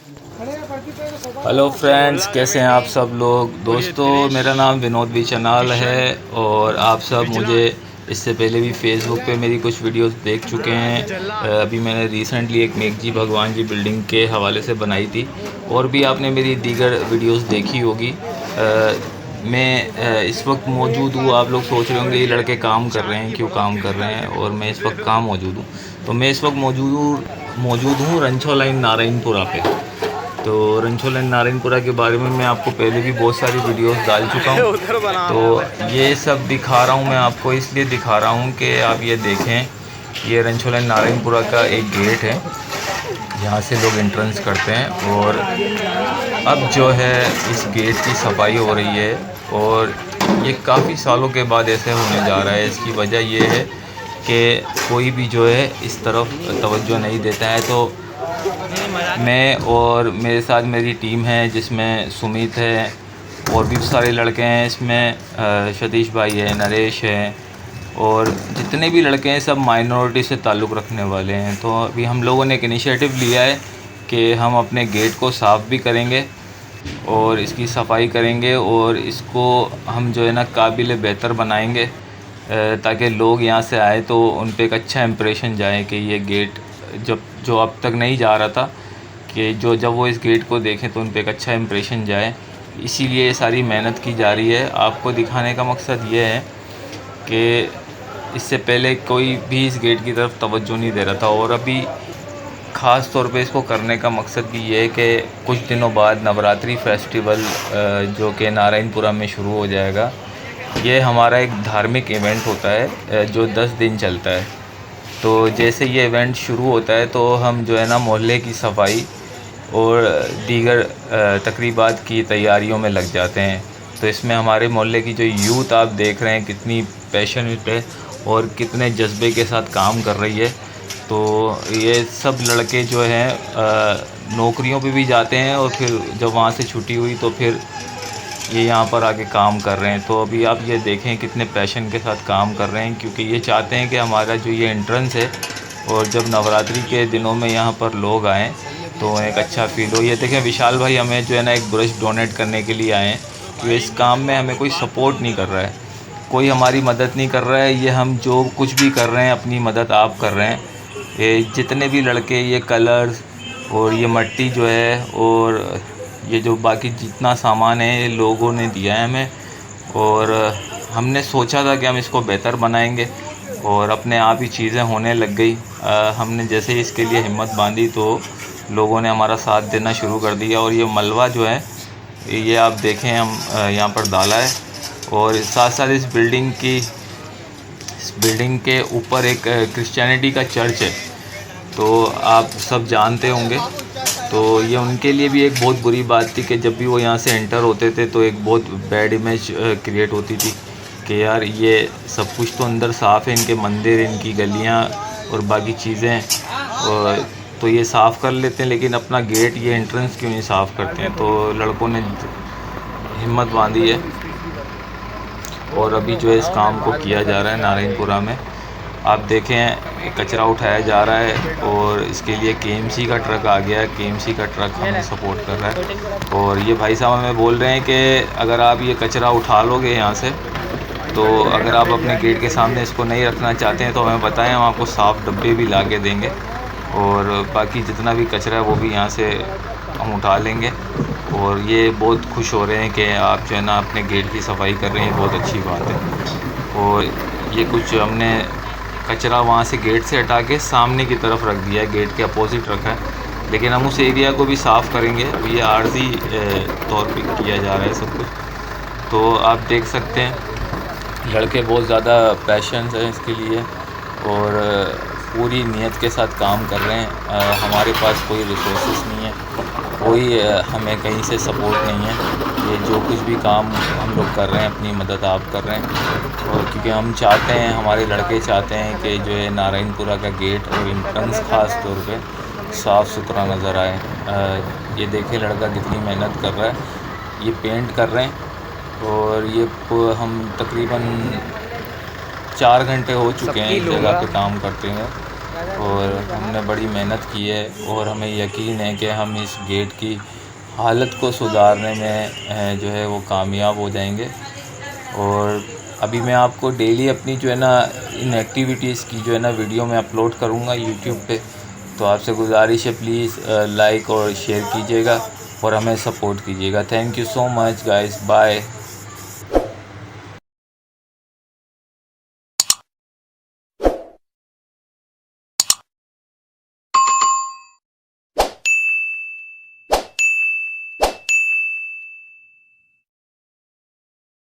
Hello friends, कैसे हैं आप सब लोग। दोस्तों, मेरा नाम विनोद बिचनाल है और आप सब मुझे इससे पहले भी फेसबुक पे मेरी कुछ वीडियोस देख चुके हैं। अभी मैंने रिसेंटली एक मेघजी भगवान जी बिल्डिंग के हवाले से बनाई थी और भी आपने मेरी दीगर वीडियोस देखी होगी। मैं इस वक्त मौजूद हूँ। आप लोग सोच रहे होंगे ये लड़के काम कर रहे हैं, क्यों काम कर रहे हैं, और मैं इस वक्त कहाँ मौजूद हूँ। तो मैं इस वक्त मौजूद हूँ रंछो लाइन नारायणपुरा पे। तो रंछोल एंड नारायणपुरा के बारे में मैं आपको पहले भी बहुत सारी वीडियोस डाल चुका हूँ। तो ये सब दिखा रहा हूँ मैं आपको, इसलिए दिखा रहा हूँ कि आप ये देखें। ये रंछोल एंड नारायणपुरा का एक गेट है, यहाँ से लोग एंट्रेंस करते हैं। और अब जो है इस गेट की सफाई हो रही है और ये काफ़ी सालों के बाद ऐसे होने जा रहा है। इसकी वजह ये है कि कोई भी जो है इस तरफ तवज्जो नहीं देता है। तो मैं और मेरे साथ मेरी टीम है, जिसमें सुमित है और भी सारे लड़के हैं। इसमें सतीश भाई है, नरेश है, और जितने भी लड़के हैं सब माइनॉरिटी से ताल्लुक़ रखने वाले हैं। तो अभी हम लोगों ने एक इनिशिएटिव लिया है कि हम अपने गेट को साफ़ भी करेंगे और इसकी सफाई करेंगे और इसको हम जो है ना काबिल बेहतर बनाएंगे, ताकि लोग यहाँ से आए तो उन पे एक अच्छा इम्प्रेशन जाए कि ये गेट जो अब तक नहीं जा रहा था, कि जब वो इस गेट को देखें तो उन पे एक अच्छा इम्प्रेशन जाए। इसीलिए ये सारी मेहनत की जा रही है। आपको दिखाने का मकसद ये है कि इससे पहले कोई भी इस गेट की तरफ तवज्जो नहीं दे रहा था, और अभी ख़ास तौर पे इसको करने का मकसद भी ये है कि कुछ दिनों बाद नवरात्रि फेस्टिवल जो कि नारायणपुरा में शुरू हो जाएगा। ये हमारा एक धार्मिक इवेंट होता है जो 10 दिन चलता है। तो जैसे ये इवेंट शुरू होता है तो हम जो है ना मोहल्ले की सफाई और दीगर तकरीबात की तैयारियों में लग जाते हैं। तो इसमें हमारे मोहल्ले की जो यूथ आप देख रहे हैं कितनी पैशनेट है और कितने जज्बे के साथ काम कर रही है। तो ये सब लड़के जो हैं नौकरियों पे भी जाते हैं और फिर जब वहाँ से छुट्टी हुई तो फिर ये यहाँ पर आके काम कर रहे हैं। तो अभी आप ये देखें कितने पैशन के साथ काम कर रहे हैं, क्योंकि ये चाहते हैं कि हमारा जो ये एंट्रेंस है और जब नवरात्रि के दिनों में यहाँ पर लोग आएँ तो एक अच्छा फ़ील हो। ये देखें विशाल भाई हमें जो है ना एक ब्रश डोनेट करने के लिए आए हैं, क्योंकि इस काम में हमें कोई सपोर्ट नहीं कर रहा है, कोई हमारी मदद नहीं कर रहा है। ये हम जो कुछ भी कर रहे हैं अपनी मदद आप कर रहे हैं। ये जितने भी लड़के ये कलर्स और ये मट्टी जो है और ये जो बाकी जितना सामान है ये लोगों ने दिया है हमें, और हमने सोचा था कि हम इसको बेहतर बनाएंगे और अपने आप ही चीज़ें होने लग गई। हमने जैसे ही इसके लिए हिम्मत बांधी तो लोगों ने हमारा साथ देना शुरू कर दिया। और ये मलबा जो है ये आप देखें हम यहाँ पर डाला है, और साथ साथ इस बिल्डिंग के ऊपर एक क्रिश्चियनिटी का चर्च है, तो आप सब जानते होंगे। तो ये उनके लिए भी एक बहुत बुरी बात थी कि जब भी वो यहाँ से एंटर होते थे तो एक बहुत बैड इमेज क्रिएट होती थी कि यार ये सब कुछ तो अंदर साफ़ है, इनके मंदिर, इनकी गलियाँ और बाकी चीज़ें, और तो ये साफ़ कर लेते हैं, लेकिन अपना गेट ये एंट्रेंस क्यों नहीं साफ़ करते हैं। तो लड़कों ने हिम्मत बांधी है और अभी जो है इस काम को किया जा रहा है नारायणपुरा में। आप देखें कचरा उठाया जा रहा है और इसके लिए केएमसी का ट्रक आ गया है। केएमसी का ट्रक हमें सपोर्ट कर रहा है। और ये भाई साहब हमें बोल रहे हैं कि अगर आप ये कचरा उठा लोगे यहाँ से, तो अगर आप अपने गेट के सामने इसको नहीं रखना चाहते हैं तो हमें बताएं, हम आपको साफ़ डब्बे भी ला के देंगे और बाकी जितना भी कचरा है वो भी यहाँ से हम उठा लेंगे। और ये बहुत खुश हो रहे हैं कि आप जो है ना अपने गेट की सफाई कर रहे हैं, बहुत अच्छी बात है। और ये कुछ हमने कचरा वहाँ से गेट से हटा के सामने की तरफ रख दिया है, गेट के अपोजिट रखा है, लेकिन हम उस एरिया को भी साफ़ करेंगे। अभी ये आर्जी तौर पे किया जा रहा है सब कुछ। तो आप देख सकते हैं लड़के बहुत ज़्यादा पैशन है इसके लिए और पूरी नीयत के साथ काम कर रहे हैं। हमारे पास कोई रिसोर्सेज नहीं है, कोई हमें कहीं से सपोर्ट नहीं है। ये जो कुछ भी काम हम लोग कर रहे हैं अपनी मदद आप कर रहे हैं, और क्योंकि हम चाहते हैं, हमारे लड़के चाहते हैं कि जो है नारायणपुरा का गेट और एंट्रेंस ख़ास तौर पे साफ़ सुथरा नज़र आए। ये देखिए लड़का कितनी मेहनत कर रहा है, ये पेंट कर रहे हैं और ये हम तकरीबन 4 घंटे हो चुके हैं इस जगह पे काम करते हुए। और हमने बड़ी मेहनत की है और हमें यकीन है कि हम इस गेट की हालत को सुधारने में जो है वो कामयाब हो जाएंगे। और अभी मैं आपको डेली अपनी जो है ना इन एक्टिविटीज़ की जो है ना वीडियो मैं अपलोड करूँगा यूट्यूब पे। तो आपसे गुजारिश है प्लीज़ लाइक और शेयर कीजिएगा और हमें सपोर्ट कीजिएगा। Thank you so much guys, bye.